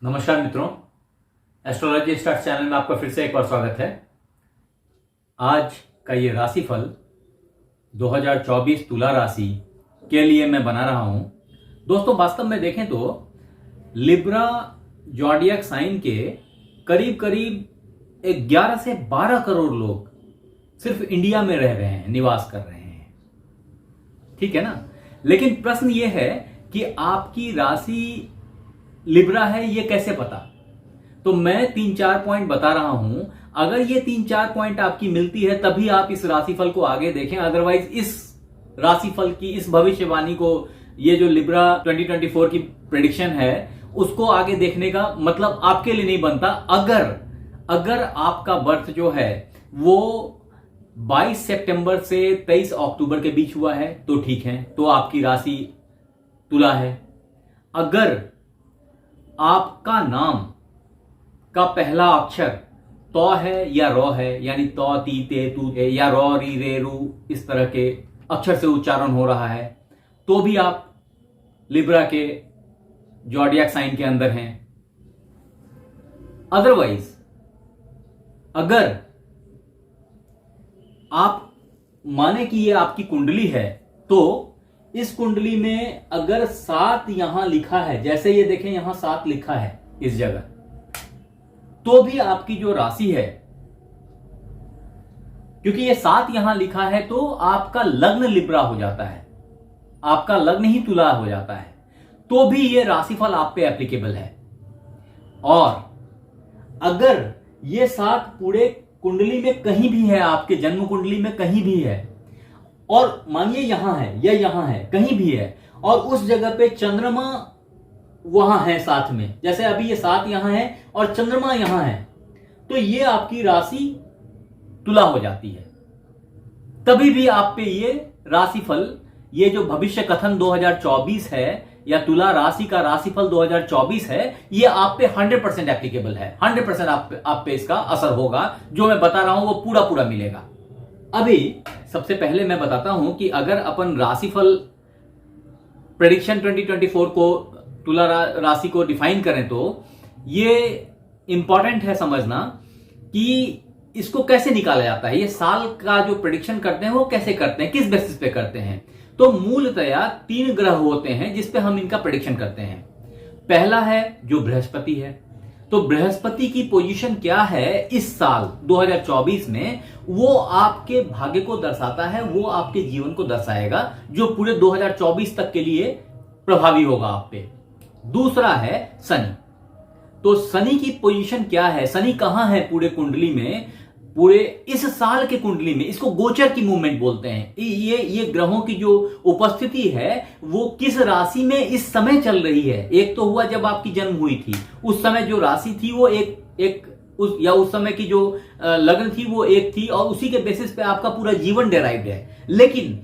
नमस्कार मित्रों, astrology start channel में आपका फिर से एक बार स्वागत है। आज का ये राशिफल 2024 तुला राशि के लिए मैं बना रहा हूं। दोस्तों, वास्तव में देखें तो लिब्रा ज़ोडिएक साइन के करीब करीब 11 से 12 करोड़ लोग सिर्फ इंडिया में रह रहे हैं, निवास कर रहे हैं। ठीक है ना। लेकिन प्रश्न ये है कि आपकी राशि लिब्रा है, ये कैसे पता? तो मैं 3-4 पॉइंट बता रहा हूं। अगर ये 3-4 पॉइंट आपकी मिलती है तभी आप इस राशिफल को आगे देखें। अदरवाइज इस राशिफल की, इस भविष्यवाणी को, ये जो लिब्रा 2024 की प्रेडिक्शन है, उसको आगे देखने का मतलब आपके लिए नहीं बनता। अगर आपका बर्थ जो है वो 22 सितंबर से 23 अक्टूबर के बीच हुआ है तो ठीक है, तो आपकी राशि तुला है। अगर आपका नाम का पहला अक्षर तौ है या रॉ है, यानी तौ ती ते तू या रॉ री रे रू, इस तरह के अक्षर से उच्चारण हो रहा है, तो भी आप लिब्रा के ज़ोडिएक साइन के अंदर हैं। अदरवाइज अगर आप माने कि ये आपकी कुंडली है, तो इस कुंडली में अगर 7 यहां लिखा है, जैसे ये देखें यहां 7 लिखा है इस जगह, तो भी आपकी जो राशि है, क्योंकि ये 7 यहां लिखा है तो आपका लग्न लिब्रा हो जाता है, आपका लग्न ही तुला हो जाता है, तो भी ये राशिफल आप पे एप्लीकेबल है। और अगर ये 7 पूरे कुंडली में कहीं भी है, आपके जन्म कुंडली में कहीं भी है, और मानिए यहां है या यहां है, कहीं भी है, और उस जगह पे चंद्रमा वहां है साथ में, जैसे अभी ये 7 यहां है और चंद्रमा यहां है, तो ये आपकी राशि तुला हो जाती है। तभी भी आप पे ये राशिफल, ये जो भविष्य कथन 2024 है या तुला राशि का राशिफल 2024 है, ये आप पे 100% एप्लीकेबल है। 100% आप पे इसका असर होगा। जो मैं बता रहा हूं वो पूरा पूरा मिलेगा। अभी सबसे पहले मैं बताता हूं कि अगर अपन राशिफल प्रेडिक्शन 2024 को, तुला राशि को डिफाइन करें, तो ये इंपॉर्टेंट है समझना कि इसको कैसे निकाला जाता है। ये साल का जो प्रेडिक्शन करते हैं वो कैसे करते हैं, किस बेसिस पे करते हैं। तो मूलतया 3 ग्रह होते हैं जिस पे हम इनका प्रेडिक्शन करते हैं। पहला है जो बृहस्पति है। तो बृहस्पति की पोजीशन क्या है इस साल 2024 में, वो आपके भाग्य को दर्शाता है, वो आपके जीवन को दर्शाएगा, जो पूरे 2024 तक के लिए प्रभावी होगा आप पे। दूसरा है शनि। तो शनि की पोजीशन क्या है, शनि कहां है पूरे कुंडली में, पूरे इस साल के कुंडली में। इसको गोचर की मूवमेंट बोलते हैं। ये ग्रहों की जो उपस्थिति है वो किस राशि में इस समय चल रही है। एक तो हुआ जब आपकी जन्म हुई थी, उस समय जो राशि थी वो उस समय की जो लग्न थी वो एक थी, और उसी के बेसिस पे आपका पूरा जीवन डेराइव्ड है। लेकिन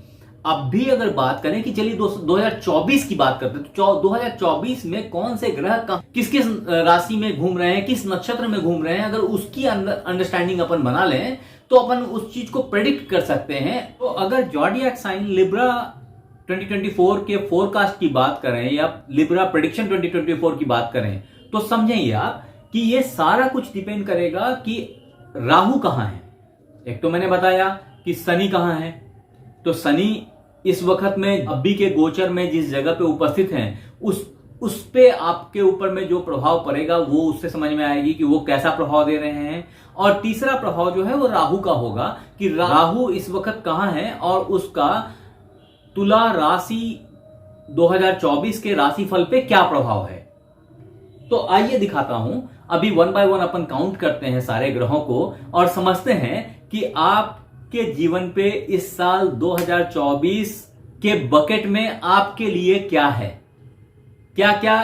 अब भी अगर बात करें कि चलिए 2024 की बात करते हैं, तो 2024 में कौन से ग्रह किस किस राशि में घूम रहे हैं, किस नक्षत्र में घूम रहे हैं, अगर उसकी अंडरस्टैंडिंग अपन बना लें तो अपन उस चीज को प्रेडिक्ट कर सकते हैं। तो अगर ज़ोडिएक साइन लिब्रा 2024 के फोरकास्ट की बात करें या लिब्रा प्रेडिक्शन 2024 की बात करें, तो समझेंगे आप कि ये सारा कुछ डिपेंड करेगा कि राहु कहां है। एक तो मैंने बताया कि शनि कहां है, तो शनि इस वक्त में अभी के गोचर में जिस जगह पे उपस्थित हैं, उस पे आपके ऊपर में जो प्रभाव पड़ेगा वो उससे समझ में आएगी कि वो कैसा प्रभाव दे रहे हैं। और तीसरा प्रभाव जो है वो राहु का होगा कि राहु इस वक्त कहां है और उसका तुला राशि 2024 के राशिफल पे क्या प्रभाव है। तो आइए दिखाता हूं। अभी 1 बाय 1 अपन काउंट करते हैं सारे ग्रहों को और समझते हैं कि आप के जीवन पे इस साल 2024 के बकेट में आपके लिए क्या है, क्या क्या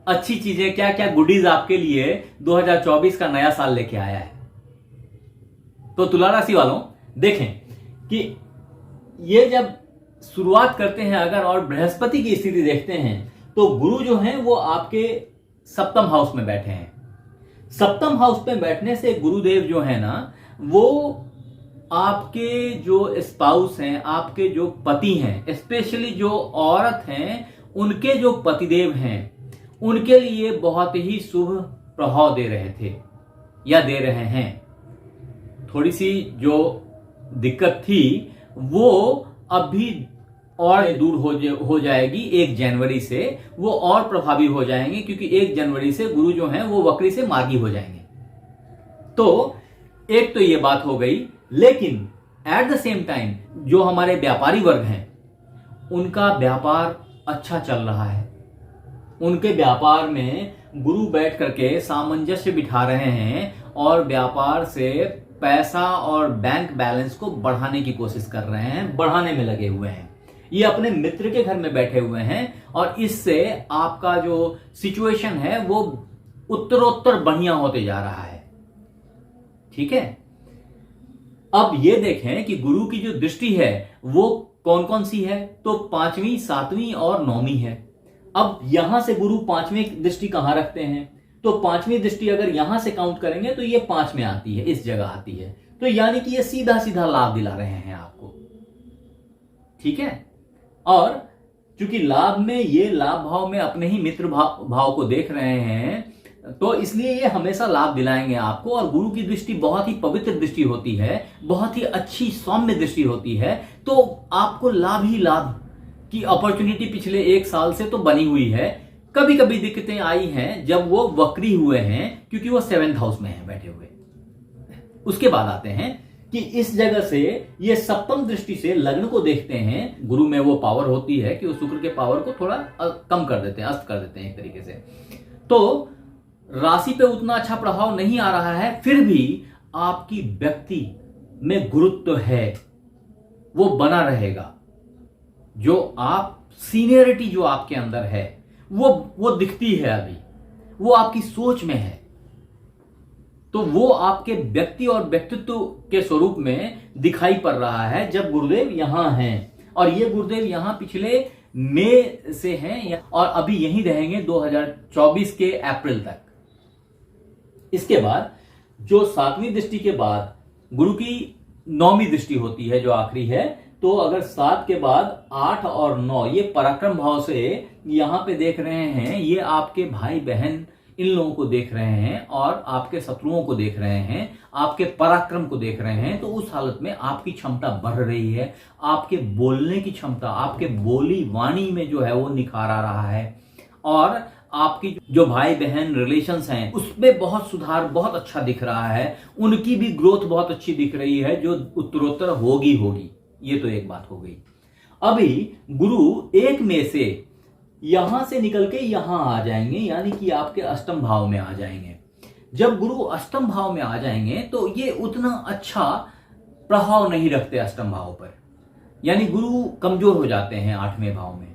अच्छी चीजें, क्या क्या गुडीज आपके लिए 2024 का नया साल लेके आया है। तो तुला राशि वालों, देखें कि ये जब शुरुआत करते हैं अगर, और बृहस्पति की स्थिति देखते हैं, तो गुरु जो हैं वो आपके सप्तम हाउस में बैठे हैं। सप्तम हाउस में बैठने से गुरुदेव जो है ना, वो आपके जो स्पाउस हैं, आपके जो पति हैं, स्पेशली जो औरत हैं, उनके जो पतिदेव हैं, उनके लिए बहुत ही शुभ प्रभाव दे रहे थे या दे रहे हैं। थोड़ी सी जो दिक्कत थी वो अब भी और दूर हो जाएगी 1 जनवरी से, वो और प्रभावी हो जाएंगे, क्योंकि 1 जनवरी से गुरु जो हैं वो वक्री से मार्गी हो जाएंगे। तो एक तो ये बात हो गई, लेकिन एट द सेम टाइम जो हमारे व्यापारी वर्ग हैं उनका व्यापार अच्छा चल रहा है। उनके व्यापार में गुरु बैठ करके सामंजस्य बिठा रहे हैं और व्यापार से पैसा और बैंक बैलेंस को बढ़ाने की कोशिश कर रहे हैं, बढ़ाने में लगे हुए हैं। ये अपने मित्र के घर में बैठे हुए हैं और इससे आपका जो सिचुएशन है वो उत्तरोत्तर बढ़िया होते जा रहा है। ठीक है, अब ये देखें कि गुरु की जो दृष्टि है वो कौन कौन सी है, तो 5वीं, 7वीं और 9वीं है। अब यहां से गुरु 5वीं दृष्टि कहां रखते हैं, तो 5वीं दृष्टि अगर यहां से काउंट करेंगे तो ये 5 में आती है, इस जगह आती है। तो यानी कि ये सीधा सीधा लाभ दिला रहे हैं आपको। ठीक है, और चूंकि लाभ में ये लाभ भाव में अपने ही मित्र भाव को देख रहे हैं, तो इसलिए ये हमेशा लाभ दिलाएंगे आपको। और गुरु की दृष्टि बहुत ही पवित्र दृष्टि होती है, बहुत ही अच्छी सौम्य दृष्टि होती है, तो आपको लाभ ही लाभ की अपॉर्चुनिटी पिछले 1 साल से तो बनी हुई है। कभी कभी दिक्कतें आई हैं जब वो वक्री हुए हैं, क्योंकि वो 7th हाउस में हैं बैठे हुए। उसके बाद आते हैं कि इस जगह से ये 7वीं दृष्टि से लग्न को देखते हैं। गुरु में वो पावर होती है कि वो शुक्र के पावर को थोड़ा कम कर देते हैं, अस्त कर देते हैं एक तरीके से। तो राशि पे उतना अच्छा प्रभाव नहीं आ रहा है, फिर भी आपकी व्यक्ति में गुरुत्व है, वो बना रहेगा। जो आप सीनियरिटी जो आपके अंदर है वो दिखती है अभी, वो आपकी सोच में है। तो वो आपके व्यक्ति और व्यक्तित्व के स्वरूप में दिखाई पड़ रहा है जब गुरुदेव यहां हैं। और ये गुरुदेव यहां पिछले मई से हैं और अभी यहीं रहेंगे 2024 के अप्रैल तक। इसके बाद जो 7वीं दृष्टि के बाद गुरु की 9वीं दृष्टि होती है जो आखिरी है, तो अगर 7 के बाद 8 और 9 ये पराक्रम भाव से यहां पे देख रहे हैं, ये आपके भाई बहन इन लोगों को देख रहे हैं और आपके शत्रुओं को देख रहे हैं, आपके पराक्रम को देख रहे हैं। तो उस हालत में आपकी क्षमता बढ़ रही है, आपके बोलने की क्षमता, आपके बोली वाणी में जो है वो निखार आ रहा है। और आपकी जो भाई बहन रिलेशंस हैं उसमें बहुत सुधार बहुत अच्छा दिख रहा है, उनकी भी ग्रोथ बहुत अच्छी दिख रही है, जो उत्तरोत्तर होगी। ये तो एक बात हो गई। अभी गुरु 1 मई से यहां से निकल के यहां आ जाएंगे, यानी कि आपके अष्टम भाव में आ जाएंगे। जब गुरु अष्टम भाव में आ जाएंगे तो ये उतना अच्छा प्रभाव नहीं रखते अष्टम भाव पर, यानी गुरु कमजोर हो जाते हैं 8वें भाव में।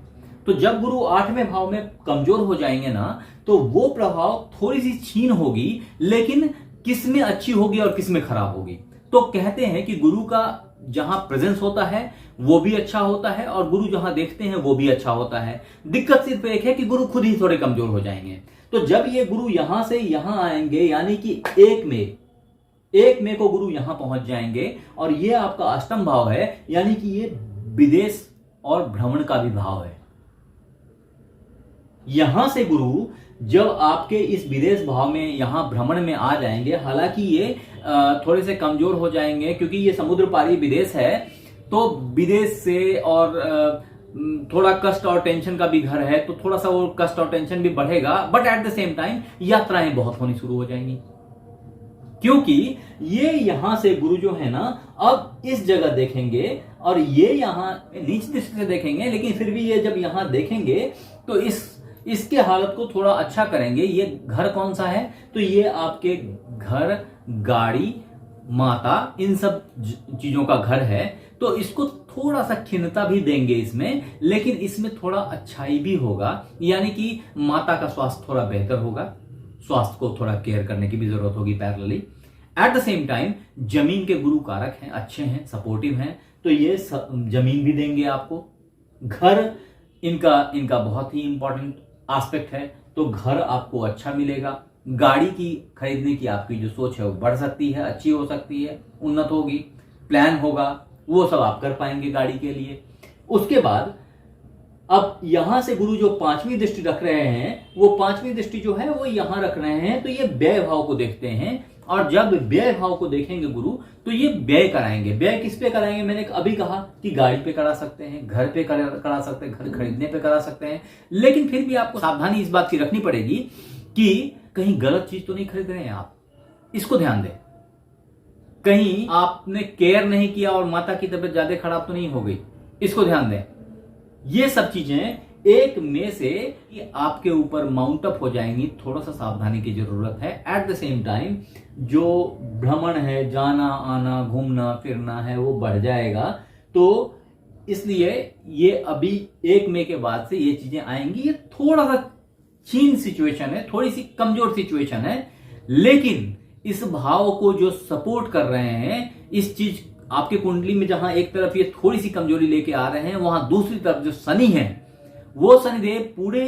तो जब गुरु 8वें भाव में कमजोर हो जाएंगे ना, तो वो प्रभाव थोड़ी सी छीन होगी, लेकिन किस में अच्छी होगी और किस में खराब होगी। तो कहते हैं कि गुरु का जहां प्रेजेंस होता है वो भी अच्छा होता है और गुरु जहां देखते हैं वो भी अच्छा होता है। दिक्कत सिर्फ एक है कि गुरु खुद ही थोड़े कमजोर हो जाएंगे। तो जब ये गुरु यहां से यहां आएंगे, यानी कि 1 मई को गुरु यहां पहुंच जाएंगे, और ये आपका अष्टम भाव है, यानी कि ये विदेश और भ्रमण का भी भाव है। यहां से गुरु जब आपके इस विदेश भाव में यहां भ्रमण में आ जाएंगे, हालांकि ये थोड़े से कमजोर हो जाएंगे क्योंकि ये समुद्र पारी विदेश है, तो विदेश से और थोड़ा कष्ट और टेंशन का भी घर है, तो थोड़ा सा वो कष्ट और टेंशन भी बढ़ेगा। But at the same time यात्राएं बहुत होनी शुरू हो जाएंगी, क्योंकि ये यहां से गुरु जो है ना अब इस जगह देखेंगे और ये यहां नीच दृष्टि से देखेंगे, लेकिन फिर भी ये जब यहां देखेंगे तो इसके हालत को थोड़ा अच्छा करेंगे। ये घर कौन सा है, तो ये आपके घर, गाड़ी, माता, इन सब चीजों का घर है। तो इसको थोड़ा सा खिन्नता भी देंगे इसमें, लेकिन इसमें थोड़ा अच्छाई भी होगा, यानी कि माता का स्वास्थ्य थोड़ा बेहतर होगा, स्वास्थ्य को थोड़ा केयर करने की भी जरूरत होगी parallelly. At the same time जमीन के गुरु कारक हैं, अच्छे हैं, सपोर्टिव हैं, तो ये जमीन भी देंगे आपको। घर इनका बहुत ही इंपॉर्टेंट एस्पेक्ट है, तो घर आपको अच्छा मिलेगा। गाड़ी की खरीदने की आपकी जो सोच है वो बढ़ सकती है, अच्छी हो सकती है, उन्नत होगी, प्लान होगा, वो सब आप कर पाएंगे गाड़ी के लिए। उसके बाद अब यहां से गुरु जो पांचवी दृष्टि रख रहे हैं, वो पांचवी दृष्टि जो है वो यहां रख रहे हैं, तो ये व्यय भाव को देखते हैं। और जब व्यय भाव को देखेंगे गुरु, तो ये व्यय कराएंगे। व्यय किस पे कराएंगे? मैंने अभी कहा कि गाड़ी पे करा सकते हैं, घर पे करा सकते हैं, घर खरीदने पे करा सकते हैं। लेकिन फिर भी आपको सावधानी इस बात की रखनी पड़ेगी कि कहीं गलत चीज तो नहीं खरीद रहे हैं आप, इसको ध्यान दें। कहीं आपने केयर नहीं किया और माता की तबीयत ज्यादा खराब तो नहीं हो गई, इसको ध्यान दें। ये सब चीजें 1 मई से आपके ऊपर माउंट अप हो जाएंगी, थोड़ा सा सावधानी की जरूरत है। एट द सेम टाइम जो भ्रमण है, जाना आना घूमना फिरना है, वो बढ़ जाएगा। तो इसलिए ये अभी 1 मई के बाद से ये चीजें आएंगी। ये थोड़ा सा क्षीण सिचुएशन है, थोड़ी सी कमजोर सिचुएशन है, लेकिन इस भाव को जो सपोर्ट कर रहे हैं, इस चीज आपके कुंडली में जहां एक तरफ ये थोड़ी सी कमजोरी लेके आ रहे हैं, वहां दूसरी तरफ जो शनि है, वो शनिदेव पूरे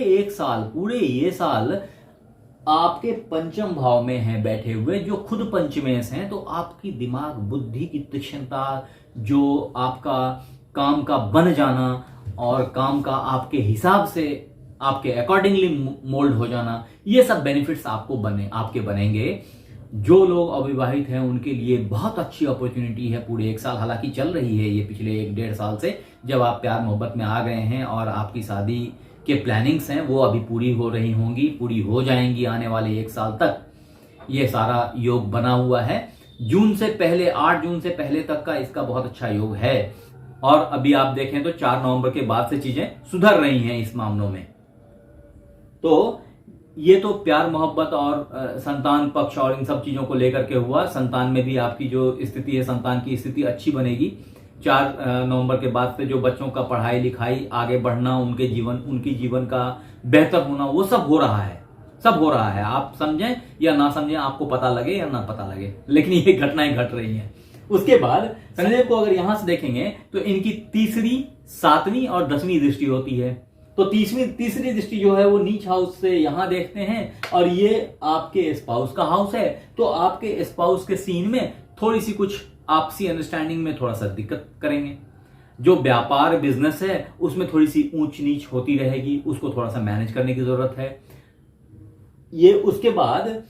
ये साल आपके पंचम भाव में हैं बैठे हुए, जो खुद पंचमेश हैं। तो आपकी दिमाग बुद्धि की तीक्ष्णता, जो आपका काम का बन जाना और काम का आपके हिसाब से आपके अकॉर्डिंगली मोल्ड हो जाना, ये सब बेनिफिट्स आपके बनेंगे। जो लोग अविवाहित हैं उनके लिए बहुत अच्छी अपॉर्चुनिटी है पूरे 1 साल, हालांकि चल रही है ये पिछले 1-1.5 साल से। जब आप प्यार मोहब्बत में आ गए हैं और आपकी शादी के प्लानिंग्स हैं वो अभी पूरी हो रही होंगी, पूरी हो जाएंगी आने वाले 1 साल तक। ये सारा योग बना हुआ है। 8 जून से पहले तक का इसका बहुत अच्छा योग है। और अभी आप देखें तो 4 नवंबर के बाद से चीजें सुधर रही हैं इस मामलों में। तो ये तो प्यार मोहब्बत और संतान पक्ष और इन सब चीजों को लेकर के हुआ। संतान में भी आपकी जो स्थिति है, संतान की स्थिति अच्छी बनेगी। 4 नवंबर के बाद से जो बच्चों का पढ़ाई लिखाई आगे बढ़ना, उनकी जीवन का बेहतर होना, वो सब हो रहा है। आप समझें या ना समझें, आपको पता लगे या ना पता लगे, लेकिन ये घटनाएं घट रही हैं। उसके बाद शनिदेव को अगर यहां से देखेंगे तो इनकी तीसरी, 7वीं और 10वीं दृष्टि होती है। तो तीसरी दृष्टि जो है वो नीच हाउस से यहां देखते हैं, और ये आपके स्पाउस का हाउस है। तो आपके स्पाउस के सीन में थोड़ी सी कुछ आपसी अंडरस्टैंडिंग में थोड़ा सा दिक्कत करेंगे। जो व्यापार बिजनेस है उसमें थोड़ी सी ऊंच नीच होती रहेगी, उसको थोड़ा सा मैनेज करने की जरूरत है। ये उसके बाद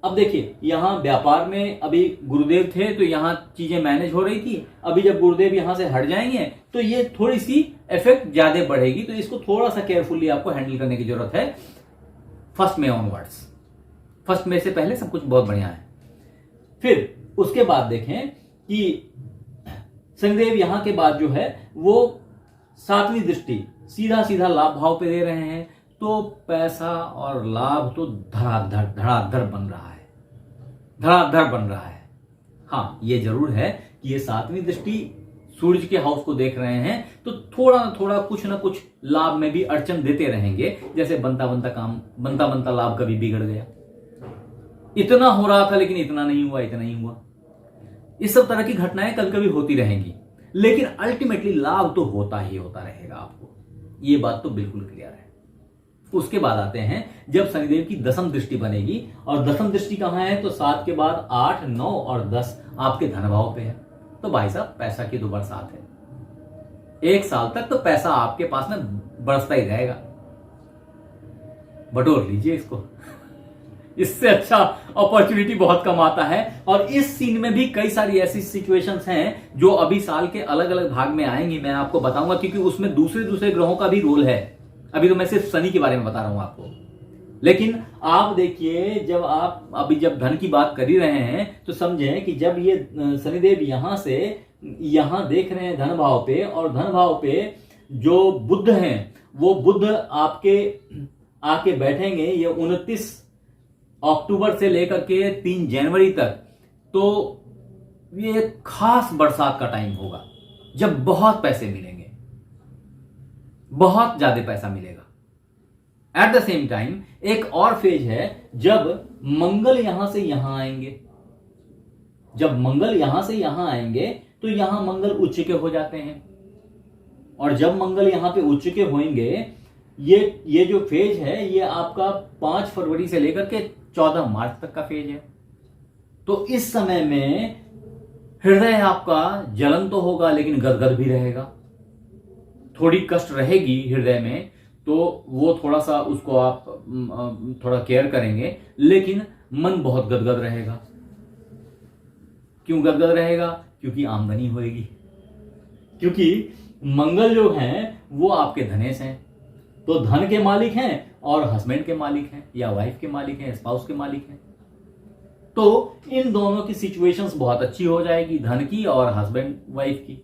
अब देखिए, यहां व्यापार में अभी गुरुदेव थे तो यहां चीजें मैनेज हो रही थी। अभी जब गुरुदेव यहां से हट जाएंगे तो ये थोड़ी सी इफेक्ट ज्यादा बढ़ेगी। तो इसको थोड़ा सा केयरफुली आपको हैंडल करने की जरूरत है 1 मई ऑनवर्ड्स। 1 मई से पहले सब कुछ बहुत बढ़िया है। फिर उसके बाद देखें कि शनिदेव यहां के बाद जो है वो 7वीं दृष्टि सीधा लाभ भाव पे दे रहे हैं। तो पैसा और लाभ तो धड़ाधड़ बन रहा है। हाँ, ये जरूर है कि ये 7वीं दृष्टि सूर्य के हाउस को देख रहे हैं, तो थोड़ा ना थोड़ा कुछ ना कुछ लाभ में भी अड़चन देते रहेंगे। जैसे बनता लाभ कभी बिगड़ गया, इतना हो रहा था लेकिन इतना नहीं हुआ। इस सब तरह की घटनाएं कभी कभी होती रहेंगी, लेकिन अल्टीमेटली लाभ तो होता ही होता रहेगा आपको। ये बात तो बिल्कुल क्लियर है। उसके बाद आते हैं जब शनिदेव की 10वीं दृष्टि बनेगी, और 10वीं दृष्टि कहां है? तो 7 के बाद 8, 9 और 10 आपके धन भाव पे है। तो भाई साहब, पैसा की तो बरसात है। 1 साल तक तो पैसा आपके पास में बरसता ही रहेगा। बटोर लीजिए इसको। इससे अच्छा अपॉर्चुनिटी बहुत कम आता है। और इस सीन में भी कई सारी ऐसी सिचुएशंस हैं जो अभी साल के अलग अलग भाग में आएंगी, मैं आपको बताऊंगा, क्योंकि उसमें दूसरे ग्रहों का भी रोल है। अभी तो मैं सिर्फ शनि के बारे में बता रहा हूं आपको। लेकिन आप देखिए, जब धन की बात कर ही रहे हैं तो समझें कि जब ये शनिदेव यहां देख रहे हैं धन भाव पे, और धन भाव पे जो बुध हैं वो बुध आपके आके बैठेंगे ये 29 अक्टूबर से लेकर के 3 जनवरी तक। तो ये खास बरसात का टाइम होगा जब बहुत पैसे मिलेंगे, बहुत ज्यादा पैसा मिलेगा। एट द सेम टाइम एक और फेज है जब मंगल यहां से यहां आएंगे। जब मंगल यहां से यहां आएंगे तो यहां मंगल उच्च के हो जाते हैं, और जब मंगल यहां पे उच्च के होंगे, ये जो फेज है ये आपका 5 फरवरी से लेकर के 14 मार्च तक का फेज है। तो इस समय में हृदय आपका जलन तो होगा लेकिन गदगद भी रहेगा। थोड़ी कष्ट रहेगी हृदय में, तो वो थोड़ा सा उसको आप थोड़ा केयर करेंगे, लेकिन मन बहुत गदगद रहेगा। क्यों गदगद रहेगा? क्योंकि आमदनी होएगी, क्योंकि मंगल जो हैं वो आपके धनेश हैं, तो धन के मालिक हैं और हस्बैंड के मालिक हैं या वाइफ के मालिक हैं, स्पाउस के मालिक हैं। तो इन दोनों की सिचुएशंस बहुत अच्छी हो जाएगी, धन की और हस्बैंड वाइफ की,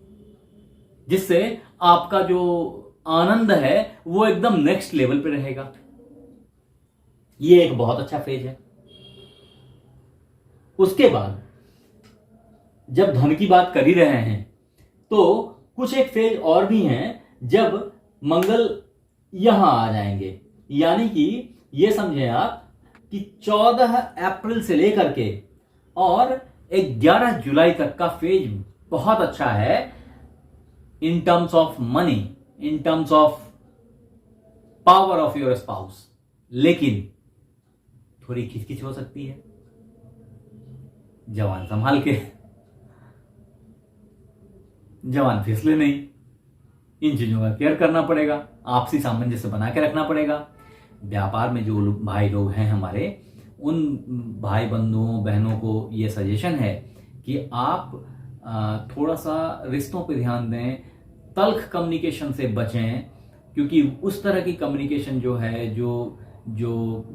जिससे आपका जो आनंद है वो एकदम नेक्स्ट लेवल पे रहेगा। ये एक बहुत अच्छा फेज है। उसके बाद जब धन की बात कर ही रहे हैं, तो कुछ एक फेज और भी हैं जब मंगल यहां आ जाएंगे। यानी कि ये समझें आप कि 14 अप्रैल से लेकर के और 11 जुलाई तक का फेज बहुत अच्छा है in terms of money, in terms of power of your spouse. लेकिन थोड़ी खिचखिच हो सकती है, जवान संभाल के, जवान फिसले नहीं। इन चीजों का केयर करना पड़ेगा, आपसी सामंजस्य बना के रखना पड़ेगा। व्यापार में जो भाई लोग हैं हमारे, उन भाई बंधुओं बहनों को ये सजेशन है कि आप थोड़ा सा रिश्तों पे ध्यान दें, तल्ख कम्युनिकेशन से बचें, क्योंकि उस तरह की कम्युनिकेशन जो है, जो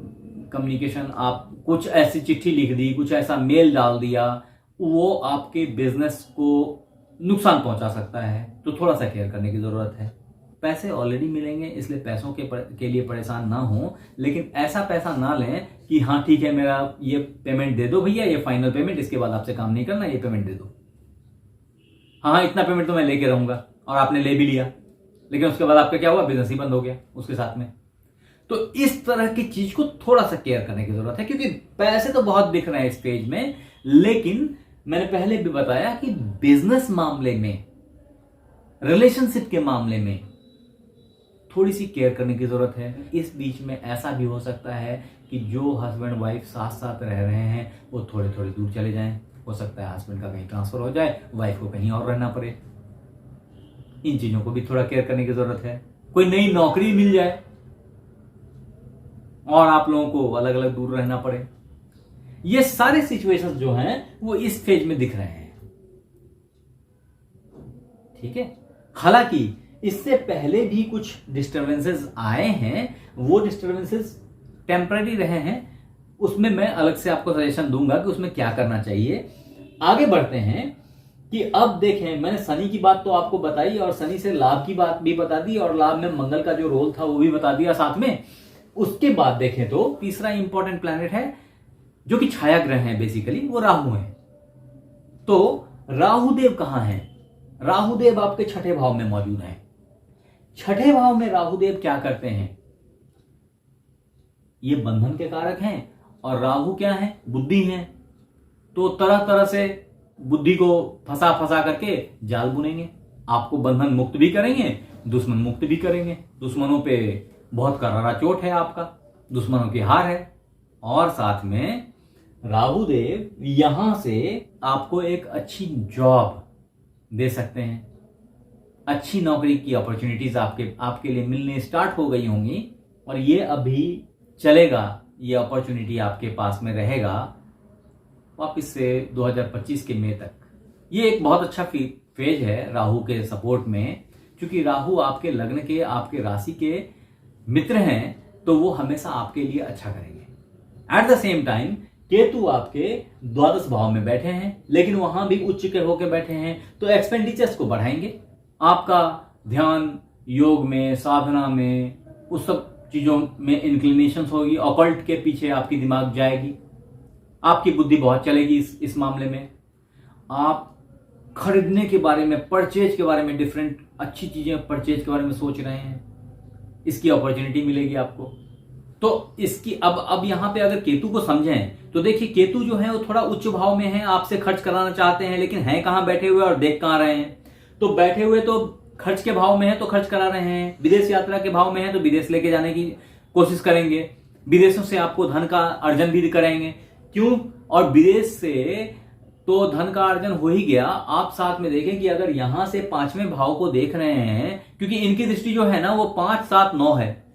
कम्युनिकेशन आप कुछ ऐसी चिट्ठी लिख दी, कुछ ऐसा मेल डाल दिया, वो आपके बिजनेस को नुकसान पहुंचा सकता है। तो थोड़ा सा केयर करने की जरूरत है। पैसे ऑलरेडी मिलेंगे, इसलिए पैसों के लिए परेशान ना हो, लेकिन ऐसा पैसा ना लें कि हाँ ठीक है मेरा ये पेमेंट दे दो भैया, ये फाइनल पेमेंट, इसके बाद आपसे काम नहीं करना, ये पेमेंट दे दो। हाँ इतना पेमेंट तो मैं लेके रहूंगा, और आपने ले भी लिया, लेकिन उसके बाद आपका क्या हुआ, बिजनेस ही बंद हो गया उसके साथ में। तो इस तरह की चीज को थोड़ा सा केयर करने की जरूरत है, क्योंकि पैसे तो बहुत दिख रहे हैं इस पेज में, लेकिन मैंने पहले भी बताया कि बिजनेस मामले में, रिलेशनशिप के मामले में थोड़ी सी केयर करने की जरूरत है। इस बीच में ऐसा भी हो सकता है कि जो हस्बैंड वाइफ साथ साथ रह रहे हैं वो थोड़े थोड़े दूर चले जाएं। हो सकता है हस्बैंड का कहीं ट्रांसफर हो जाए, वाइफ को कहीं और रहना पड़े। इन चीजों को भी थोड़ा केयर करने की जरूरत है। कोई नई नौकरी मिल जाए और आप लोगों को अलग अलग दूर रहना पड़े। ये सारे सिचुएशंस जो हैं वो इस फेज में दिख रहे हैं। ठीक है, हालांकि इससे पहले भी कुछ डिस्टर्बेंसेस आए हैं, वो डिस्टर्बेंसेस टेम्पररी रहे हैं, उसमें मैं अलग से आपको सजेशन दूंगा कि उसमें क्या करना चाहिए। आगे बढ़ते हैं कि अब देखें, मैंने शनि की बात तो आपको बताई और शनि से लाभ की बात भी बता दी, और लाभ में मंगल का जो रोल था वो भी बता दिया साथ में। उसके बाद देखें तो तीसरा इंपॉर्टेंट प्लैनेट है जो कि छाया ग्रह है, बेसिकली वो राहु है। तो राहुदेव कहां है? राहुदेव आपके छठे भाव में मौजूद हैं। छठे भाव में राहुदेव क्या करते हैं? ये बंधन के कारक हैं, और राहु क्या है? बुद्धि है। तो तरह तरह से बुद्धि को फंसा फंसा करके जाल बुनेंगे, आपको बंधन मुक्त भी करेंगे, दुश्मन मुक्त भी करेंगे। दुश्मनों पे बहुत करारा चोट है आपका, दुश्मनों की हार है। और साथ में राहुदेव यहां से आपको एक अच्छी जॉब दे सकते हैं, अच्छी नौकरी की अपॉर्चुनिटीज आपके लिए मिलने स्टार्ट हो गई होंगी, और ये अभी चलेगा, ये अपॉर्चुनिटी आपके पास में रहेगा वापस से 2025 के मई तक। ये एक बहुत अच्छा फेज है राहु के सपोर्ट में, क्योंकि राहु आपके लग्न के, आपके राशि के मित्र हैं, तो वो हमेशा आपके लिए अच्छा करेंगे। At the same time Ketu आपके द्वादश भाव में बैठे हैं, लेकिन वहां भी उच्च के होकर बैठे हैं, तो एक्सपेंडिचर्स को बढ़ाएंगे। आपका ध्यान योग में, साधना में, उस सब चीजों में इंक्लिनेशंस होगी, ऑकल्ट के पीछे आपकी दिमाग जाएगी, आपकी बुद्धि बहुत चलेगी इस मामले में। आप खरीदने के बारे में, परचेज के बारे में, डिफरेंट अच्छी चीजें परचेज के बारे में सोच रहे हैं, इसकी अपॉर्चुनिटी मिलेगी आपको। तो इसकी अब यहां पे अगर केतु को समझें तो देखिए, केतु जो है वो थोड़ा उच्च भाव में है, आपसे खर्च कराना चाहते हैं, लेकिन है कहां बैठे हुए और देख कहां रहे हैं। तो बैठे हुए तो खर्च के भाव में है तो खर्च करा रहे हैं, विदेश यात्रा के भाव में है तो विदेश लेके जाने की कोशिश करेंगे, विदेशों से आपको धन का अर्जन भी करेंगे। क्यों? और विदेश से तो धन का अर्जन हो ही गया। आप साथ में देखें कि अगर यहां से पांचवें भाव को देख रहे हैं, क्योंकि इनकी दृष्टि जो है ना वो 5, 7, 9 है,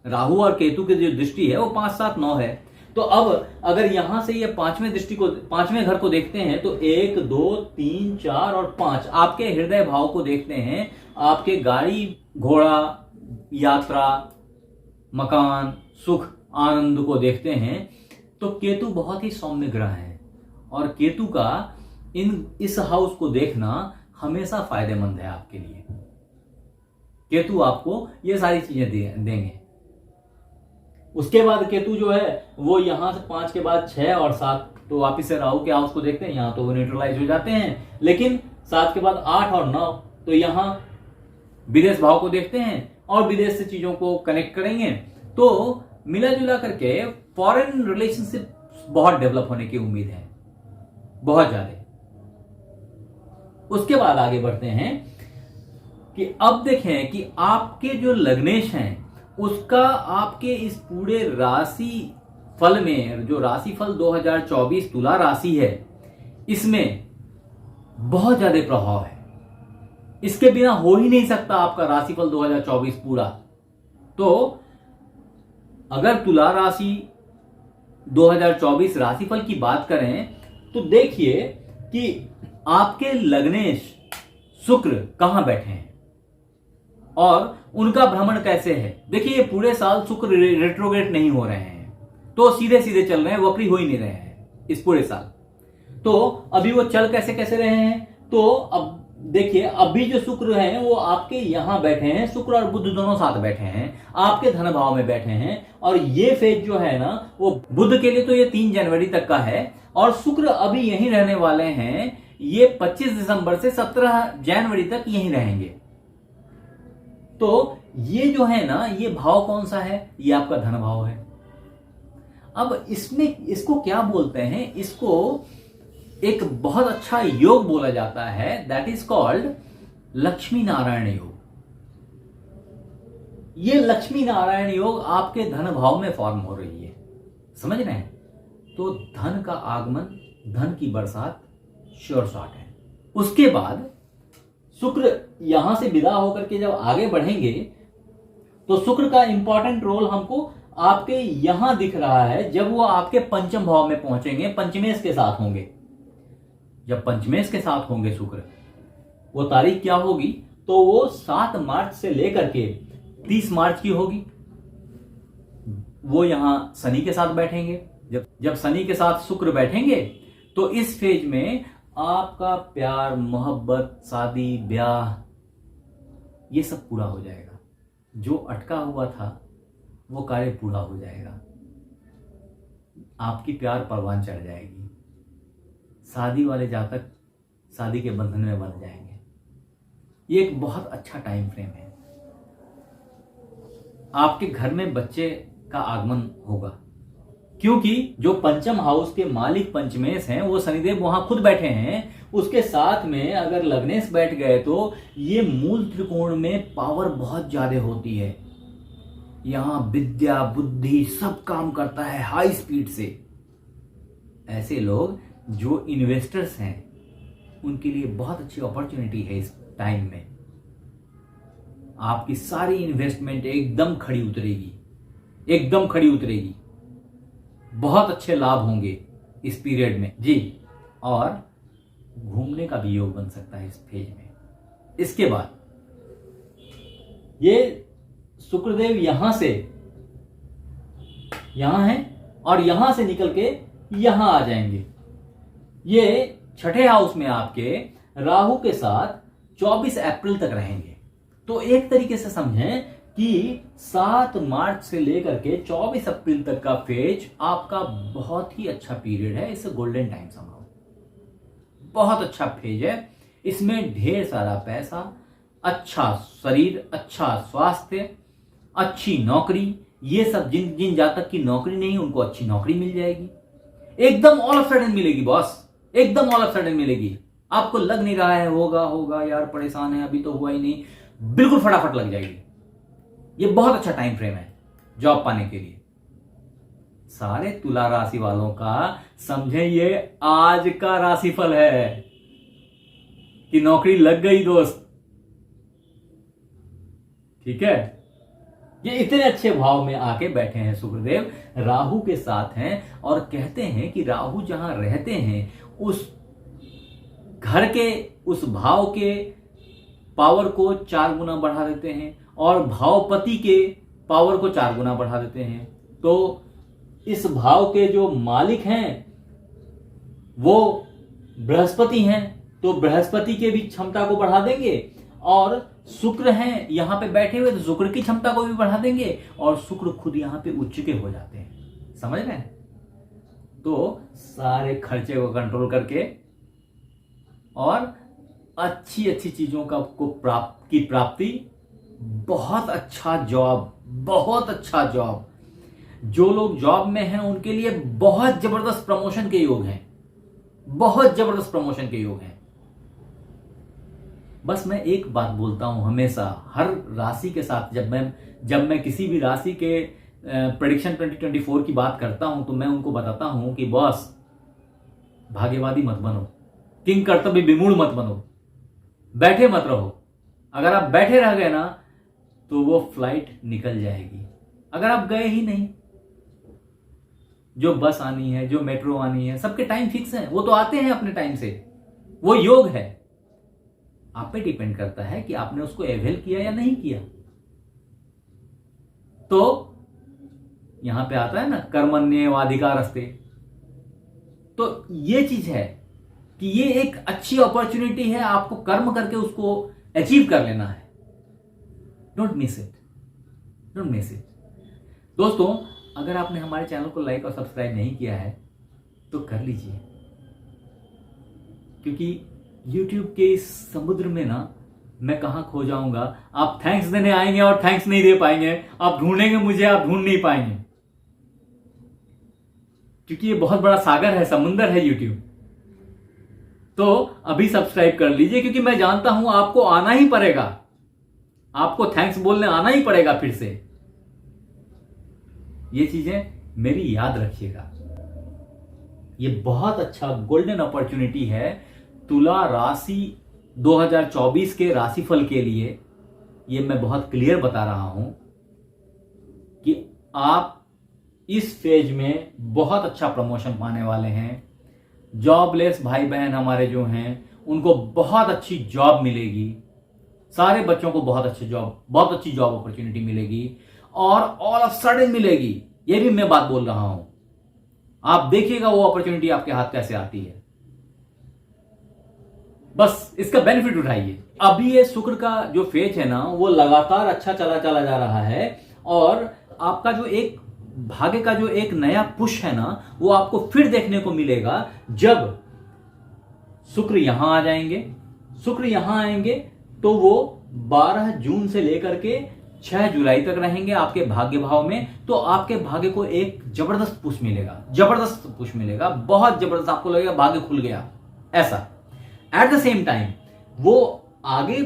राहु और केतु की जो दृष्टि है वो 5, 7, 9 है। तो अब अगर यहां से ये पांचवें घर को देखते हैं तो 1, 2, 3, 4 और 5 आपके हृदय भाव को देखते हैं, आपके गाड़ी घोड़ा यात्रा मकान सुख आनंद को देखते हैं, तो केतु बहुत ही सौम्य ग्रह है और केतु का इस हाउस को देखना हमेशा फायदेमंद है आपके लिए। केतु आपको ये सारी चीजें देंगे। उसके बाद केतु जो है वो यहां से 5 के बाद 6 और 7 तो वापिस से राहु के हाउस को देखते हैं, यहां तो वो न्यूट्रलाइज हो जाते हैं। लेकिन 7 के बाद 8 और 9 तो यहां विदेश भाव को देखते हैं और विदेश से चीजों को कनेक्ट करेंगे। तो मिला जुला करके फॉरेन रिलेशनशिप बहुत डेवलप होने की उम्मीद है, बहुत ज्यादा। उसके बाद आगे बढ़ते हैं कि अब देखें कि आपके जो लग्नेश हैं उसका आपके इस पूरे राशि फल में, जो राशि फल 2024 तुला राशि है, इसमें बहुत ज्यादा प्रभाव है। इसके बिना हो ही नहीं सकता आपका राशिफल 2024 पूरा। तो अगर तुला राशि 2024 राशिफल की बात करें तो देखिए कि आपके लग्नेश शुक्र कहां बैठे हैं और उनका भ्रमण कैसे है। देखिए ये पूरे साल शुक्र रेट्रोग्रेड नहीं हो रहे हैं, तो सीधे सीधे चल रहे हैं, वक्री हो ही नहीं रहे हैं इस पूरे साल। तो अभी वो चल कैसे कैसे रहे हैं, तो अब देखिए अभी जो शुक्र हैं वो आपके यहां बैठे हैं, शुक्र और बुध दोनों साथ बैठे हैं, आपके धन भाव में बैठे हैं। और ये फेज जो है ना वो बुध के लिए तो ये 3 जनवरी तक का है और शुक्र अभी यहीं रहने वाले हैं, ये 25 दिसंबर से 17 जनवरी तक यहीं रहेंगे। तो ये जो है ना ये भाव कौन सा है, ये आपका धन भाव है। अब इसमें इसको क्या बोलते हैं, इसको एक बहुत अच्छा योग बोला जाता है, that is called Lakshmi Narayan योग। ये लक्ष्मी नारायण योग आपके धन भाव में फॉर्म हो रही है, समझ रहे हैं। तो धन का आगमन, धन की बरसात श्योर शॉट है। उसके बाद शुक्र यहां से विदा होकर के जब आगे बढ़ेंगे तो शुक्र का इंपॉर्टेंट रोल हमको आपके यहां दिख रहा है जब वो आपके पंचम भाव में पहुंचेंगे, पंचमेश के साथ होंगे। जब पंचमेश के साथ होंगे शुक्र, वो तारीख क्या होगी, तो वो 7 मार्च से लेकर के 30 मार्च की होगी। वो यहां शनि के साथ बैठेंगे। जब शनि के साथ शुक्र बैठेंगे तो इस फेज में आपका प्यार मोहब्बत शादी ब्याह ये सब पूरा हो जाएगा। जो अटका हुआ था वो कार्य पूरा हो जाएगा, आपकी प्यार परवान चढ़ जाएगी, शादी वाले जातक शादी के बंधन में बंध जाएंगे। ये एक बहुत अच्छा टाइम फ्रेम है। आपके घर में बच्चे का आगमन होगा, क्योंकि जो पंचम हाउस के मालिक पंचमेश हैं वो शनिदेव वहां खुद बैठे हैं। उसके साथ में अगर लग्नेश बैठ गए तो ये मूल त्रिकोण में पावर बहुत ज्यादा होती है। यहां विद्या बुद्धि सब काम करता है हाई स्पीड से। ऐसे लोग जो इन्वेस्टर्स हैं उनके लिए बहुत अच्छी अपॉर्चुनिटी है इस टाइम में। आपकी सारी इन्वेस्टमेंट एकदम खड़ी उतरेगी, एकदम खड़ी उतरेगी। बहुत अच्छे लाभ होंगे इस पीरियड में जी। और घूमने का भी योग बन सकता है इस फेज में। इसके बाद ये शुक्रदेव यहां से यहां है और यहां से निकल के यहां आ जाएंगे। ये छठे हाउस में आपके राहु के साथ 24 अप्रैल तक रहेंगे। तो एक तरीके से समझें कि 7 मार्च से लेकर के 24 अप्रैल तक का फेज आपका बहुत ही अच्छा पीरियड है। इसे गोल्डन टाइम समझो, बहुत अच्छा फेज है। इसमें ढेर सारा पैसा, अच्छा शरीर, अच्छा स्वास्थ्य, अच्छी नौकरी, ये सब जिन जातक की नौकरी नहीं उनको अच्छी नौकरी मिल जाएगी। एकदम ऑल ऑफ सडन मिलेगी बॉस, एकदम ऑल ऑफ सडन मिलेगी। आपको लग नहीं रहा है होगा यार परेशान है अभी तो हुआ ही नहीं, बिल्कुल फटाफट लग जाएगी। ये बहुत अच्छा टाइम फ्रेम है जॉब पाने के लिए। सारे तुला राशि वालों का समझे ये आज का राशिफल है कि नौकरी लग गई दोस्त। ठीक है, ये इतने अच्छे भाव में आके बैठे हैं शुक्रदेव, राहु के साथ हैं और कहते हैं कि राहु जहां रहते हैं उस घर के उस भाव के पावर को 4 गुना बढ़ा देते हैं और भावपति के पावर को 4 गुना बढ़ा देते हैं। तो इस भाव के जो मालिक हैं वो बृहस्पति हैं, तो बृहस्पति के भी क्षमता को बढ़ा देंगे और शुक्र हैं यहां पे बैठे हुए तो शुक्र की क्षमता को भी बढ़ा देंगे और शुक्र खुद यहां पे उच्च के हो जाते हैं। समझ रहे हैं? तो सारे खर्चे को कंट्रोल करके और अच्छी अच्छी चीजों का की प्राप्ति, बहुत अच्छा जॉब, बहुत अच्छा जॉब। जो लोग जॉब में हैं उनके लिए बहुत जबरदस्त प्रमोशन के योग हैं, बहुत जबरदस्त प्रमोशन के योग हैं। बस मैं एक बात बोलता हूं हमेशा हर राशि के साथ, जब मैं किसी भी राशि के प्रेडिक्शन 2024 की बात करता हूं तो मैं उनको बताता हूं कि बॉस भाग्यवादी मत बनो, किंग कर्तव्य विमूढ़ मत बनो, बैठे मत रहो। अगर आप बैठे रह गए ना तो वो फ्लाइट निकल जाएगी। अगर आप गए ही नहीं, जो बस आनी है, जो मेट्रो आनी है, सबके टाइम फिक्स है, वो तो आते हैं अपने टाइम से, वो योग है। आप पे डिपेंड करता है कि आपने उसको अवेल किया या नहीं किया। तो यहां पे आता है ना कर्मण्येवाधिकारस्ते, तो ये चीज है कि ये एक अच्छी अपॉर्चुनिटी है, आपको कर्म करके उसको अचीव कर लेना है। Don't miss it, don't miss it. दोस्तों, अगर आपने हमारे चैनल को लाइक और सब्सक्राइब नहीं किया है तो कर लीजिए, क्योंकि YouTube के इस समुद्र में ना मैं कहां खो जाऊंगा। आप थैंक्स देने आएंगे और थैंक्स नहीं दे पाएंगे, आप ढूंढेंगे मुझे, आप ढूंढ नहीं पाएंगे, क्योंकि ये बहुत बड़ा सागर है, समुंदर है YouTube। तो अभी सब्सक्राइब कर लीजिए, क्योंकि मैं जानता हूं आपको आना ही पड़ेगा, आपको थैंक्स बोलने आना ही पड़ेगा फिर से। ये चीजें मेरी याद रखिएगा। ये बहुत अच्छा गोल्डन अपॉर्चुनिटी है तुला राशि 2024 के राशिफल के लिए। ये मैं बहुत क्लियर बता रहा हूं कि आप इस फेज में बहुत अच्छा प्रमोशन पाने वाले हैं। जॉबलेस भाई बहन हमारे जो हैं उनको बहुत अच्छी जॉब मिलेगी, सारे बच्चों को बहुत अच्छी जॉब अपॉर्चुनिटी मिलेगी और ऑल ऑफ सडन मिलेगी। ये भी मैं बात बोल रहा हूं, आप देखिएगा वो अपॉर्चुनिटी आपके हाथ कैसे आती है। बस इसका बेनिफिट उठाइए। अभी ये शुक्र का जो फेज है ना वो लगातार अच्छा चला जा रहा है और आपका जो एक भाग्य का जो एक नया पुश है ना वो आपको फिर देखने को मिलेगा जब शुक्र यहां आ जाएंगे। शुक्र यहां आएंगे तो वो 12 जून से लेकर के 6 जुलाई तक रहेंगे आपके भाग्य भाव में। तो आपके भाग्य को एक जबरदस्त पुश मिलेगा, बहुत जबरदस्त। आपको लगेगा भाग्य खुल गया ऐसा। एट द सेम टाइम वो आगे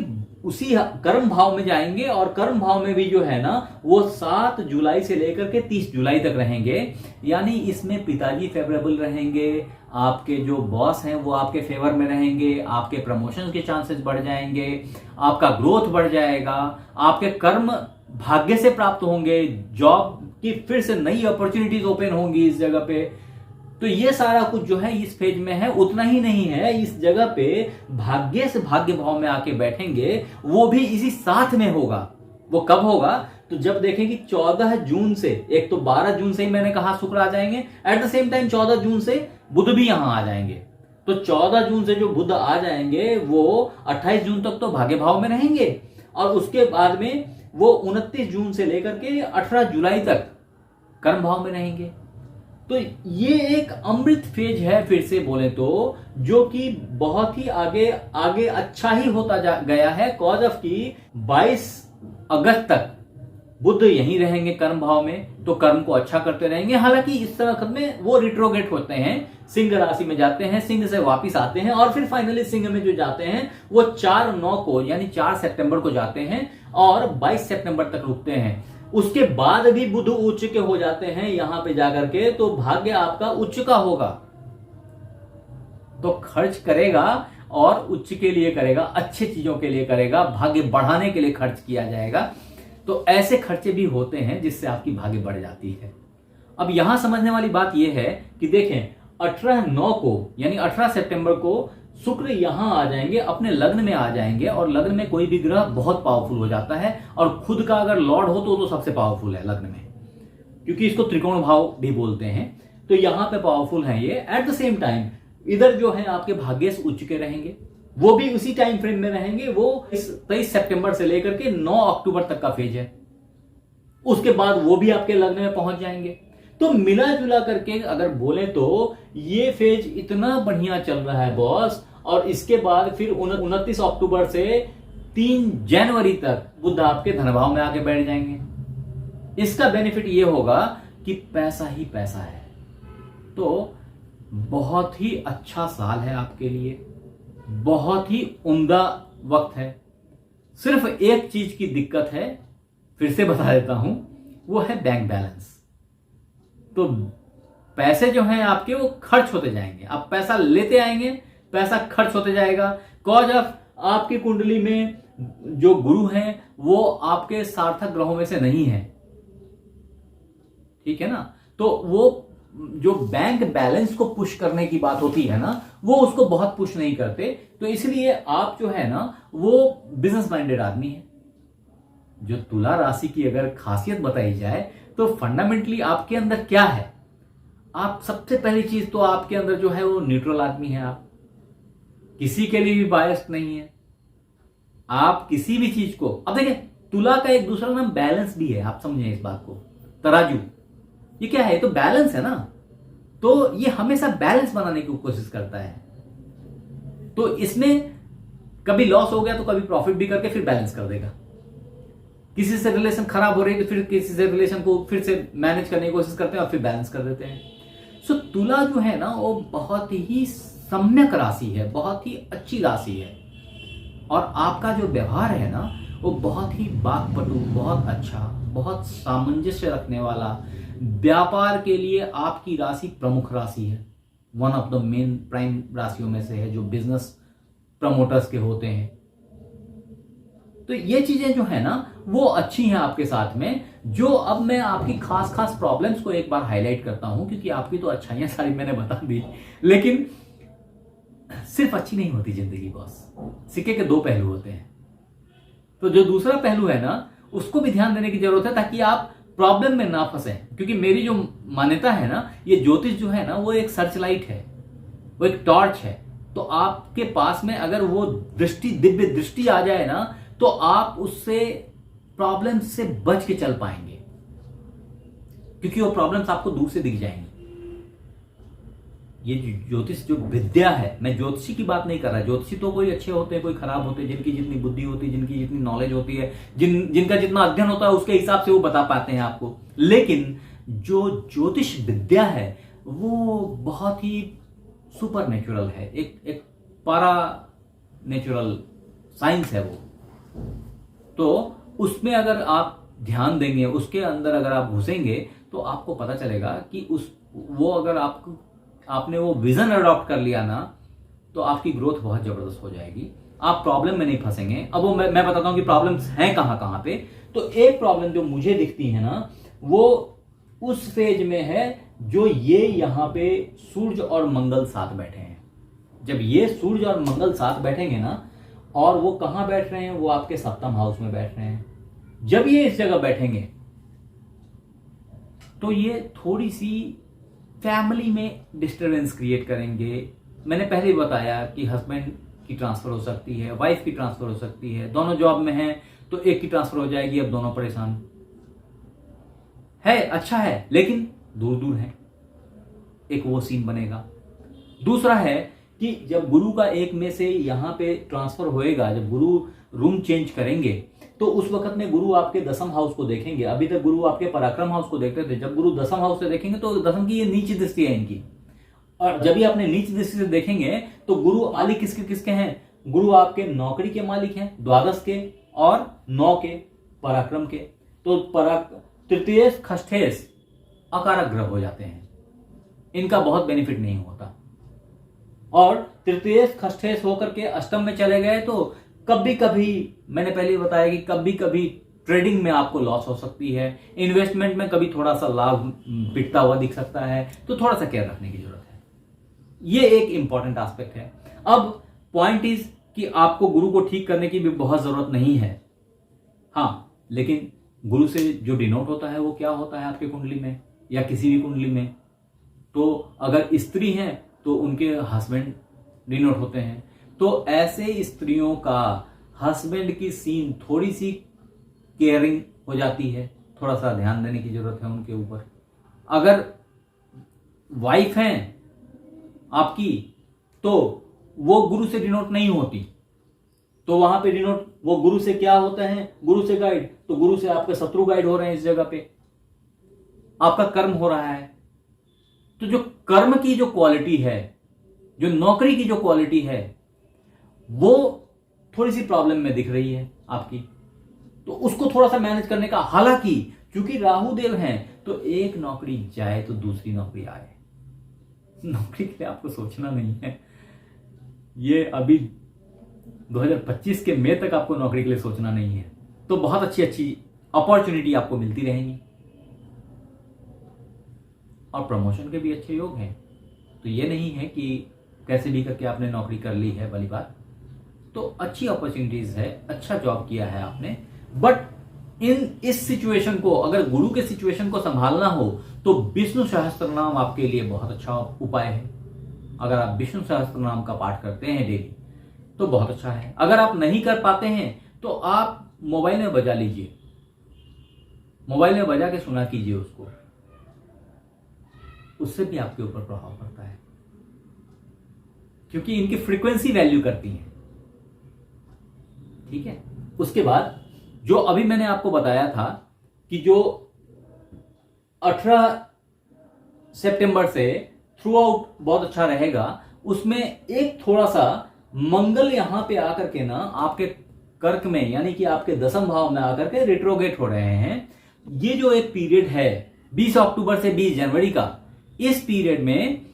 उसी कर्म भाव में जाएंगे और कर्म भाव में भी जो है ना वो 7 जुलाई से लेकर के 30 जुलाई तक रहेंगे। यानी इसमें पिताजी फेवरेबल रहेंगे, आपके जो बॉस हैं वो आपके फेवर में रहेंगे, आपके प्रमोशन के चांसेस बढ़ जाएंगे, आपका ग्रोथ बढ़ जाएगा, आपके कर्म भाग्य से प्राप्त होंगे, जॉब की फिर से नई अपॉर्चुनिटीज ओपन होंगी इस जगह पे। तो ये सारा कुछ जो है इस फेज में है। उतना ही नहीं है, इस जगह पे भाग्य से भाग्य भाव में आके बैठेंगे, वो भी इसी साथ में होगा। वो कब होगा? तो जब देखेंगे 14 जून से, एक तो 12 जून से ही मैंने कहा शुक्र आ जाएंगे, एट द सेम टाइम 14 जून से बुध भी यहां आ जाएंगे। तो 14 जून से जो बुध आ जाएंगे वो 28 जून तक तो भाग्य भाव में रहेंगे और उसके बाद में वो 29 जून से लेकर के 18 जुलाई तक कर्म भाव में रहेंगे। तो ये एक अमृत फेज है फिर से बोले तो, जो कि बहुत ही आगे अच्छा ही होता गया है। कॉज ऑफ की 22 अगस्त तक बुध यहीं रहेंगे कर्म भाव में, तो कर्म को अच्छा करते रहेंगे। हालांकि इस तरह में वो रिट्रोगेट होते हैं, सिंह राशि में जाते हैं, सिंह से वापिस आते हैं और फिर फाइनली सिंह में जो जाते हैं वो 4/9 को यानी 4 सितंबर को जाते हैं और 22 सितंबर तक रुकते हैं। उसके बाद भी बुध उच्च के हो जाते हैं यहां पे जाकर के, तो भाग्य आपका उच्च का होगा। तो खर्च करेगा और उच्च के लिए करेगा, अच्छे चीजों के लिए करेगा, भाग्य बढ़ाने के लिए खर्च किया जाएगा। तो ऐसे खर्चे भी होते हैं जिससे आपकी भाग्य बढ़ जाती है। अब यहां समझने वाली बात यह है कि देखें 18/9 को यानी 18 सितंबर को शुक्र यहां आ जाएंगे, अपने लग्न में आ जाएंगे, और लग्न में कोई भी ग्रह बहुत पावरफुल हो जाता है, और खुद का अगर लॉर्ड हो तो सबसे पावरफुल है लग्न में, क्योंकि इसको त्रिकोण भाव भी बोलते हैं। तो यहां पे पावरफुल है ये। एट द सेम टाइम इधर जो है आपके भाग्य से उच्च के रहेंगे, वो भी उसी टाइम फ्रेम में रहेंगे। वो 23 सितंबर से लेकर के 9 अक्टूबर तक का फेज है। उसके बाद वो भी आपके लग्न में पहुंच जाएंगे। तो मिला जुला करके अगर बोले तो ये फेज इतना बढ़िया चल रहा है बॉस। और इसके बाद फिर 29 अक्टूबर से 3 जनवरी तक बुध आपके धनभाव में आके बैठ जाएंगे। इसका बेनिफिट ये होगा कि पैसा ही पैसा है। तो बहुत ही अच्छा साल है आपके लिए, बहुत ही उम्दा वक्त है। सिर्फ एक चीज की दिक्कत है, फिर से बता देता हूं, वो है बैंक बैलेंस। तो पैसे जो हैं आपके वो खर्च होते जाएंगे। आप पैसा लेते आएंगे, पैसा खर्च होते जाएगा। कॉज ऑफ आपकी कुंडली में जो गुरु हैं वो आपके सार्थक ग्रहों में से नहीं है, ठीक है ना। तो वो जो बैंक बैलेंस को पुश करने की बात होती है ना, वो उसको बहुत पुश नहीं करते। तो इसलिए आप जो है ना वो बिजनेस माइंडेड आदमी है। जो तुला राशि की अगर खासियत बताई जाए तो फंडामेंटली आपके अंदर क्या है, आप सबसे पहली चीज तो आपके अंदर जो है वो न्यूट्रल आदमी है। आप किसी के लिए भी बायस्ड नहीं है। आप किसी भी चीज को, अब देखिए तुला का एक दूसरा नाम बैलेंस भी है, आप समझें इस बात को। तराजू ये क्या है, तो बैलेंस है ना। तो ये हमेशा बैलेंस बनाने की कोशिश करता है। तो इसमें कभी लॉस हो गया तो कभी प्रॉफिट भी करके फिर बैलेंस कर देगा। किसी से रिलेशन खराब हो रही है तो फिर किसी से रिलेशन को फिर से मैनेज करने की कोशिश करते हैं और फिर बैलेंस कर देते हैं। सो तुला जो है ना वो बहुत ही सम्यक राशि है, बहुत ही अच्छी राशि है। और आपका जो व्यवहार है ना वो बहुत ही बाकपटु, बहुत अच्छा, बहुत सामंजस्य रखने वाला। व्यापार के लिए आपकी राशि प्रमुख राशि है, one of the main prime राशियों में से है जो बिजनेस प्रमोटर्स के होते हैं। तो ये चीजें जो है ना वो अच्छी हैं आपके साथ में। जो अब मैं आपकी खास खास प्रॉब्लम्स को एक बार हाईलाइट करता हूं, क्योंकि आपकी तो अच्छाइयां सारी मैंने बता दी, लेकिन सिर्फ अच्छी नहीं होती जिंदगी बॉस, सिक्के के 2 पहलू होते हैं। तो जो दूसरा पहलू है ना उसको भी ध्यान देने की जरूरत है, ताकि आप प्रॉब्लम में ना फंसे। क्योंकि मेरी जो मान्यता है ना, ये ज्योतिष जो है ना वो एक सर्च लाइट है, वो एक टॉर्च है। तो आपके पास में अगर वो दृष्टि, दिव्य दृष्टि आ जाए ना, तो आप उससे प्रॉब्लम से बच के चल पाएंगे, क्योंकि वो प्रॉब्लम्स आपको दूर से दिख जाएंगी। ये ज्योतिष जो विद्या है, मैं ज्योतिषी की बात नहीं कर रहा। ज्योतिषी तो कोई अच्छे होते हैं, कोई खराब होते हैं, जिनकी जितनी बुद्धि होती है, जिनकी जितनी नॉलेज होती है, जिनका जितना अध्ययन होता है उसके हिसाब से वो बता पाते हैं आपको। लेकिन जो ज्योतिष विद्या है वो बहुत ही सुपर नेचुरल है, एक पारा नेचुरल साइंस है वो। तो उसमें अगर आप ध्यान देंगे, उसके अंदर अगर आप घुसेंगे, तो आपको पता चलेगा कि वो अगर आपने वो विजन अडॉप्ट कर लिया ना, तो आपकी ग्रोथ बहुत जबरदस्त हो जाएगी। आप प्रॉब्लम में नहीं फंसेंगे। अब वो मैं बताता हूं कि प्रॉब्लम्स हैं कहां पे। तो एक प्रॉब्लम जो मुझे दिखती है ना वो उस फेज में है जो ये यहां पे सूर्य और मंगल साथ बैठे हैं। जब ये सूर्य और मंगल साथ बैठेंगे ना, और वो कहां बैठ रहे हैं, वो आपके 7th हाउस में बैठ रहे हैं। जब ये इस जगह बैठेंगे तो ये थोड़ी सी फैमिली में डिस्टरबेंस क्रिएट करेंगे। मैंने पहले ही बताया कि हस्बैंड की ट्रांसफर हो सकती है, वाइफ की ट्रांसफर हो सकती है, दोनों जॉब में हैं तो एक की ट्रांसफर हो जाएगी। अब दोनों परेशान है, अच्छा है, लेकिन दूर दूर है, एक वो सीन बनेगा। दूसरा है कि जब गुरु का एक में से यहां पे ट्रांसफर होएगा, जब गुरु रूम चेंज करेंगे, तो उस वक्त में गुरु आपके 10th हाउस को देखेंगे। अभी तक गुरु आपके पराक्रम हाउस को देखते थे, जब गुरु 10th हाउस से देखेंगे तो 10th की ये नीच दृष्टि है इनकी। और जब भी आपने नीच दृष्टि से देखेंगे तो गुरु मालिक किसके हैं, गुरु आपके नौकरी के मालिक हैं, द्वादश के और 9 के, पराक्रम के। तो तृतीयेश खष्ठेश अकारक ग्रह हो जाते हैं, इनका बहुत बेनिफिट नहीं होता। और तृतीयेश खष्ठेश होकर के अष्टम में चले गए तो कभी कभी, मैंने पहले बताया कि कभी कभी ट्रेडिंग में आपको लॉस हो सकती है, इन्वेस्टमेंट में कभी थोड़ा सा लाभ बिकता हुआ दिख सकता है, तो थोड़ा सा केयर रखने की जरूरत है। ये एक इंपॉर्टेंट एस्पेक्ट है। अब पॉइंट इज कि आपको गुरु को ठीक करने की भी बहुत जरूरत नहीं है। हाँ, लेकिन गुरु से जो डिनोट होता है वो क्या होता है आपके कुंडली में या किसी भी कुंडली में, तो अगर स्त्री हैं तो उनके हस्बैंड डिनोट होते हैं। तो ऐसे स्त्रियों का हस्बैंड की सीन थोड़ी सी केयरिंग हो जाती है, थोड़ा सा ध्यान देने की जरूरत है उनके ऊपर। अगर वाइफ हैं आपकी तो वो गुरु से डिनोट नहीं होती, तो वहां पे डिनोट वो गुरु से क्या होता है, गुरु से गाइड, तो गुरु से आपके शत्रु गाइड हो रहे हैं, इस जगह पे आपका कर्म हो रहा है। तो जो कर्म की जो क्वालिटी है, जो नौकरी की जो क्वालिटी है, वो थोड़ी सी प्रॉब्लम में दिख रही है आपकी, तो उसको थोड़ा सा मैनेज करने का। हालांकि चूंकि राहु देव हैं तो एक नौकरी जाए तो दूसरी नौकरी आए, नौकरी के लिए आपको सोचना नहीं है। ये अभी 2025 के मई तक आपको नौकरी के लिए सोचना नहीं है, तो बहुत अच्छी अच्छी अपॉर्चुनिटी आपको मिलती रहेंगी और प्रमोशन के भी अच्छे योग हैं। तो ये नहीं है कि कैसे भी करके आपने नौकरी कर ली है वाली बात, तो अच्छी अपॉर्चुनिटीज है, अच्छा जॉब किया है आपने। बट इस सिचुएशन को, अगर गुरु के सिचुएशन को संभालना हो तो विष्णु सहस्त्र नाम आपके लिए बहुत अच्छा उपाय है। अगर आप विष्णु सहस्त्र नाम का पाठ करते हैं डेली तो बहुत अच्छा है। अगर आप नहीं कर पाते हैं तो आप मोबाइल में बजा लीजिए, मोबाइल में बजा के सुना कीजिए उसको, उससे भी आपके ऊपर प्रभाव पड़ता है, क्योंकि इनकी फ्रीक्वेंसी वैल्यू करती है। ठीक है, उसके बाद जो अभी मैंने आपको बताया था कि जो 18 सितंबर से थ्रू आउट बहुत अच्छा रहेगा, उसमें एक थोड़ा सा मंगल यहां पे आकर के ना आपके कर्क में, यानी कि आपके दसम भाव में आकर के रिट्रोगेट हो रहे हैं। ये जो एक पीरियड है 20 अक्टूबर से 20 जनवरी का, इस पीरियड में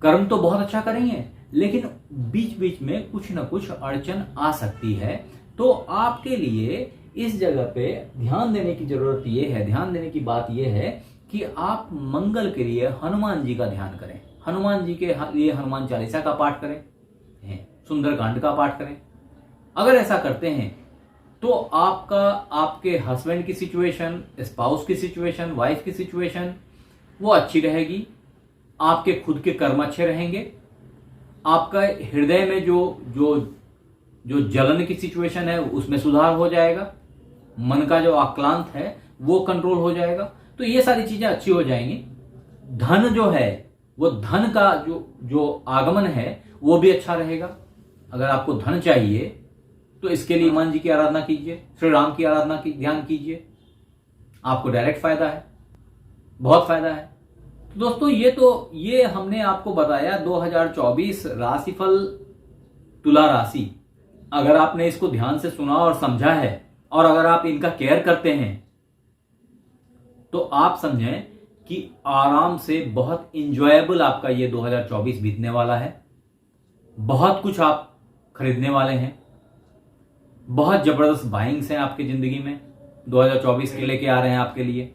कर्म तो बहुत अच्छा करेंगे, लेकिन बीच बीच में कुछ ना कुछ अड़चन आ सकती है। तो आपके लिए इस जगह पे ध्यान देने की जरूरत यह है, ध्यान देने की बात यह है कि आप मंगल के लिए हनुमान जी का ध्यान करें, हनुमान जी के लिए हनुमान चालीसा का पाठ करें, सुंदरकांड का पाठ करें। अगर ऐसा करते हैं तो आपका, आपके हस्बैंड की सिचुएशन, स्पाउस की सिचुएशन, वाइफ की सिचुएशन वो अच्छी रहेगी, आपके खुद के कर्म अच्छे रहेंगे, आपका हृदय में जो जो जो जलन की सिचुएशन है उसमें सुधार हो जाएगा, मन का जो आक्रांत है वो कंट्रोल हो जाएगा। तो ये सारी चीजें अच्छी हो जाएंगी। धन जो है, वो धन का जो आगमन है वो भी अच्छा रहेगा। अगर आपको धन चाहिए तो इसके लिए हनुमान जी की आराधना कीजिए, श्री राम की आराधना की ध्यान कीजिए, आपको डायरेक्ट फायदा है, बहुत फायदा है। तो दोस्तों ये हमने आपको बताया 2024 राशिफल तुला राशि। अगर आपने इसको ध्यान से सुना और समझा है और अगर आप इनका केयर करते हैं तो आप समझें कि आराम से बहुत इंजॉयबल आपका ये 2024 बीतने वाला है। बहुत कुछ आप खरीदने वाले हैं, बहुत जबरदस्त बाइंग्स हैं आपकी जिंदगी में 2024 के लेके आ रहे हैं आपके लिए।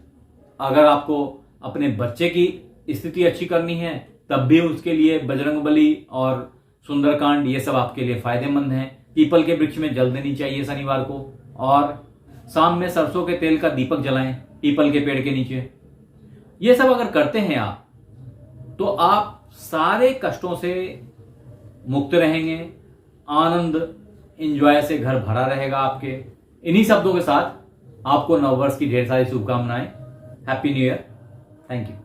अगर आपको अपने बच्चे की स्थिति अच्छी करनी है तब भी उसके लिए बजरंगबली और सुंदरकांड ये सब आपके लिए फायदेमंद हैं। पीपल के वृक्ष में जल देनी चाहिए शनिवार को, और शाम में सरसों के तेल का दीपक जलाएं पीपल के पेड़ के नीचे। ये सब अगर करते हैं आप तो आप सारे कष्टों से मुक्त रहेंगे, आनंद एंजॉय से घर भरा रहेगा आपके। इन्हीं शब्दों के साथ आपको नववर्ष की ढेर सारी शुभकामनाएं। Happy new year. Thank you.